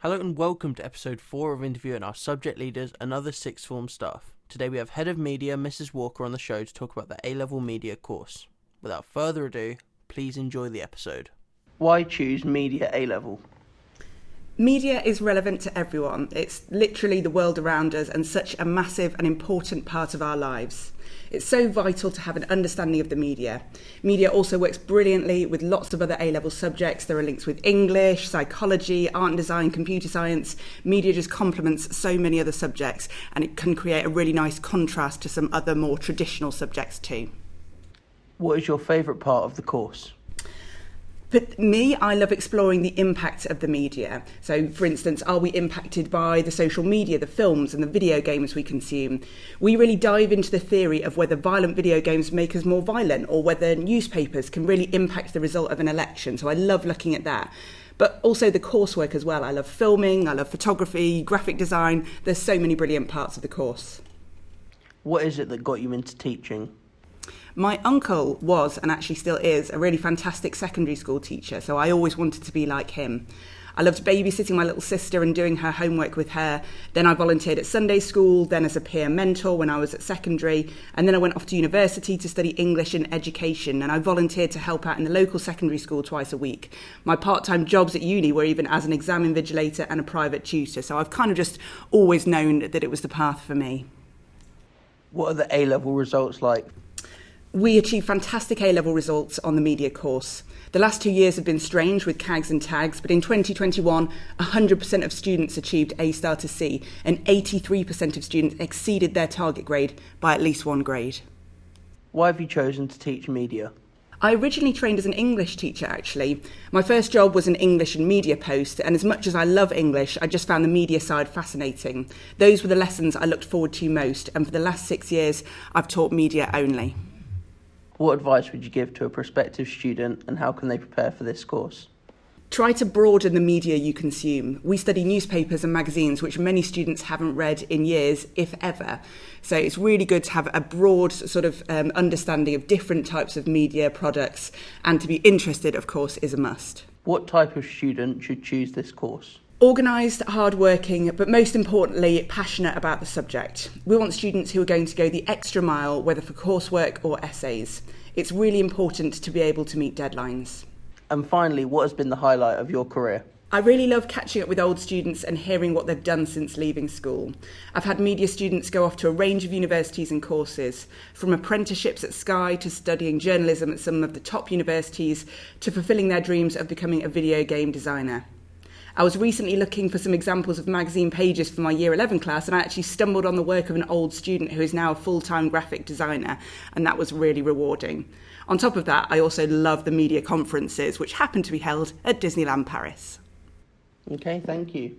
Hello and welcome to episode 4 of interviewing our subject leaders and other sixth form staff. Today we have Head of Media, Mrs. Walker, on the show to talk about the A-Level Media course. Without further ado, please enjoy the episode. Why choose Media A-Level? Media is relevant to everyone. It's literally the world around us and such a massive and important part of our lives. It's so vital to have an understanding of the media. Media also works brilliantly with lots of other A-level subjects. There are links with English, psychology, art and design, computer science. Media just complements so many other subjects, and it can create a really nice contrast to some other more traditional subjects too. What is your favourite part of the course? For me, I love exploring the impact of the media. So, for instance, are we impacted by the social media, the films and the video games we consume? We really dive into the theory of whether violent video games make us more violent or whether newspapers can really impact the result of an election. So I love looking at that. But also the coursework as well. I love filming, I love photography, graphic design. There's so many brilliant parts of the course. What is it that got you into teaching? My uncle was, and actually still is, a really fantastic secondary school teacher, so I always wanted to be like him. I loved babysitting my little sister and doing her homework with her. Then I volunteered at Sunday school, then as a peer mentor when I was at secondary, and then I went off to university to study English and education, and I volunteered to help out in the local secondary school twice a week. My part-time jobs at uni were even as an exam invigilator and a private tutor, so I've kind of just always known that it was the path for me. What are the A-Level results like? We achieved fantastic A-level results on the media course. The last 2 years have been strange with CAGs and tags, but in 2021, 100% of students achieved A-star to C, and 83% of students exceeded their target grade by at least one grade. Why have you chosen to teach media? I originally trained as an English teacher, actually. My first job was an English and media post, and as much as I love English, I just found the media side fascinating. Those were the lessons I looked forward to most, and for the last 6 years, I've taught media only. What advice would you give to a prospective student and how can they prepare for this course? Try to broaden the media you consume. We study newspapers and magazines, which many students haven't read in years, if ever. So it's really good to have a broad sort of understanding of different types of media products, and to be interested, of course, is a must. What type of student should choose this course? Organised, hard-working, but most importantly, passionate about the subject. We want students who are going to go the extra mile, whether for coursework or essays. It's really important to be able to meet deadlines. And finally, what has been the highlight of your career? I really love catching up with old students and hearing what they've done since leaving school. I've had media students go off to a range of universities and courses, from apprenticeships at Sky to studying journalism at some of the top universities to fulfilling their dreams of becoming a video game designer. I was recently looking for some examples of magazine pages for my Year 11 class, and I actually stumbled on the work of an old student who is now a full-time graphic designer, and that was really rewarding. On top of that, I also love the media conferences, which happen to be held at Disneyland Paris. Okay, thank you.